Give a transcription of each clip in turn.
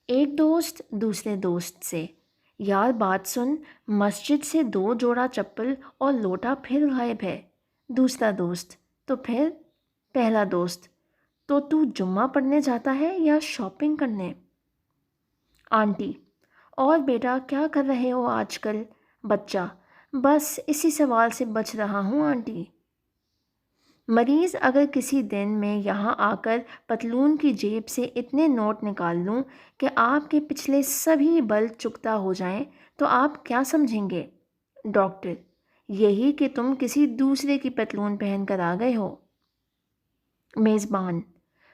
ایک دوست دوسرے دوست سے، یار بات سن، مسجد سے 2 جوڑا چپل اور لوٹا پھر غائب ہے۔ دوسرا دوست، تو پھر؟ پہلا دوست، تو جمعہ پڑھنے جاتا ہے یا شاپنگ کرنے؟ آنٹی، اور بیٹا کیا کر رہے ہو آج کل؟ بچہ، بس اسی سوال سے بچ رہا ہوں آنٹی۔ مریض، اگر کسی دن میں یہاں آ کر پتلون کی جیب سے اتنے نوٹ نکال لوں کہ آپ کے پچھلے سبھی بل چکتا ہو جائیں تو آپ کیا سمجھیں گے؟ ڈاکٹر، یہی کہ تم کسی دوسرے کی پتلون پہن کر آ گئے ہو۔ میزبان،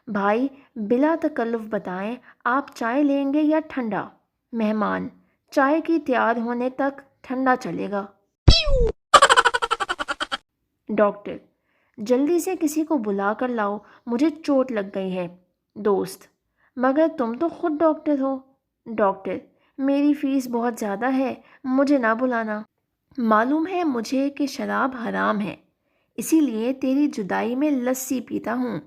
بھائی بلا تکلف بتائیں آپ چائے لیں گے یا ٹھنڈا؟ مہمان، چائے کی تیار ہونے تک ٹھنڈا چلے گا۔ ڈاکٹر، جلدی سے کسی کو بلا کر لاؤ، مجھے چوٹ لگ گئی ہے۔ دوست، مگر تم تو خود ڈاکٹر ہو۔ ڈاکٹر، میری فیس بہت زیادہ ہے، مجھے نہ بلانا۔ معلوم ہے مجھے کہ شراب حرام ہے، اسی لیے تیری جدائی میں لسی پیتا ہوں۔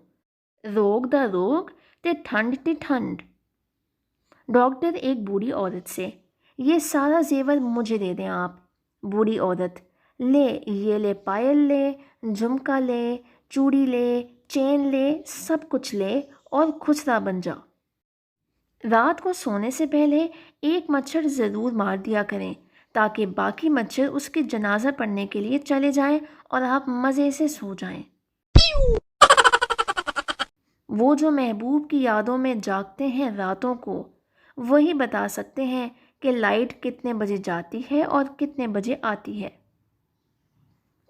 روگ دا روگ تے ٹھنڈ تے ٹھنڈ۔ ڈاکٹر ایک بوڑھی عورت سے، یہ سارا زیور مجھے دے دیں آپ۔ بوڑھی عورت، لے، یہ لے، پائل لے، جھمکا لے، چوڑی لے، چین لے، سب کچھ لے اور خسرا بن جا۔ رات کو سونے سے پہلے ایک مچھر ضرور مار دیا کریں تاکہ باقی مچھر اس کے جنازہ پڑھنے کے لیے چلے جائیں اور آپ مزے سے سو جائیں۔ وہ جو محبوب کی یادوں میں جاگتے ہیں راتوں کو، وہی بتا سکتے ہیں کہ لائٹ کتنے بجے جاتی ہے اور کتنے بجے آتی ہے۔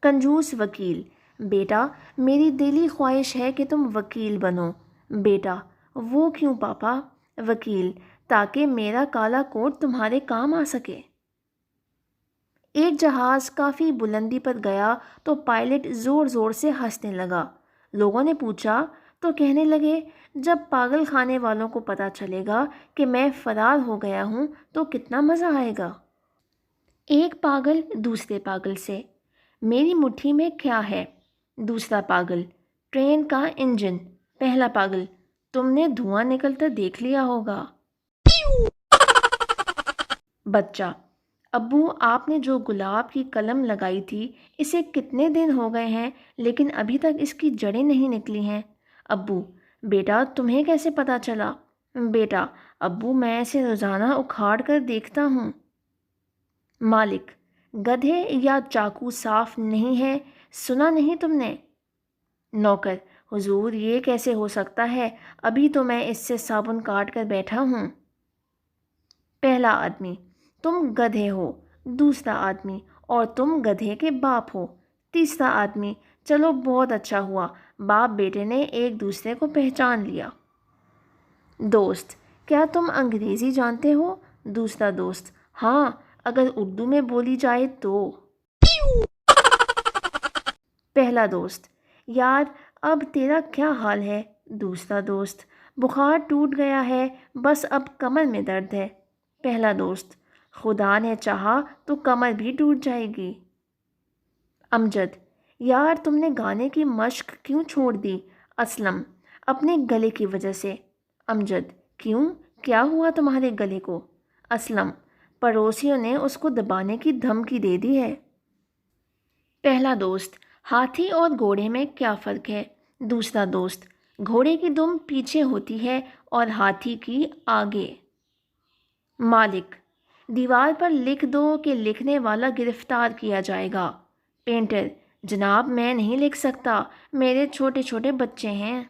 کنجوس وکیل، بیٹا میری دلی خواہش ہے کہ تم وکیل بنو۔ بیٹا، وہ کیوں پاپا؟ وکیل، تاکہ میرا کالا کوٹ تمہارے کام آ سکے۔ ایک جہاز کافی بلندی پر گیا تو پائلٹ زور زور سے ہنسنے لگا۔ لوگوں نے پوچھا تو کہنے لگے، جب پاگل خانے والوں کو پتہ چلے گا کہ میں فرار ہو گیا ہوں تو کتنا مزہ آئے گا۔ ایک پاگل دوسرے پاگل سے، میری مٹھی میں کیا ہے؟ دوسرا پاگل، ٹرین کا انجن۔ پہلا پاگل، تم نے دھواں نکلتا دیکھ لیا ہوگا۔ بچہ، ابو آپ نے جو گلاب کی کلم لگائی تھی اسے کتنے دن ہو گئے ہیں لیکن ابھی تک اس کی جڑیں نہیں نکلی ہیں۔ ابو، بیٹا تمہیں کیسے پتہ چلا؟ بیٹا، ابو میں اسے روزانہ اکھاڑ کر دیکھتا ہوں۔ مالک، گدھے یا چاقو صاف نہیں ہے، سنا نہیں تم نے؟ نوکر، حضور یہ کیسے ہو سکتا ہے، ابھی تو میں اس سے صابن کاٹ کر بیٹھا ہوں۔ پہلا آدمی، تم گدھے ہو۔ دوسرا آدمی، اور تم گدھے کے باپ ہو۔ تیسرا آدمی، چلو بہت اچھا ہوا، باپ بیٹے نے ایک دوسرے کو پہچان لیا۔ دوست، کیا تم انگریزی جانتے ہو؟ دوسرا دوست، ہاں، اگر اردو میں بولی جائے تو۔ پہلا دوست، یار اب تیرا کیا حال ہے؟ دوسرا دوست، بخار ٹوٹ گیا ہے، بس اب کمر میں درد ہے۔ پہلا دوست، خدا نے چاہا تو کمر بھی ٹوٹ جائے گی۔ امجد، یار تم نے گانے کی مشق کیوں چھوڑ دی؟ اسلم، اپنے گلے کی وجہ سے۔ امجد، کیوں؟ کیا ہوا تمہارے گلے کو؟ اسلم، پڑوسیوں نے اس کو دبانے کی دھمکی دے دی ہے۔ پہلا دوست، ہاتھی اور گھوڑے میں کیا فرق ہے؟ دوسرا دوست، گھوڑے کی دم پیچھے ہوتی ہے اور ہاتھی کی آگے۔ مالک، دیوار پر لکھ دو کہ لکھنے والا گرفتار کیا جائے گا۔ پینٹر، جناب میں نہیں لکھ سکتا، میرے چھوٹے چھوٹے بچے ہیں۔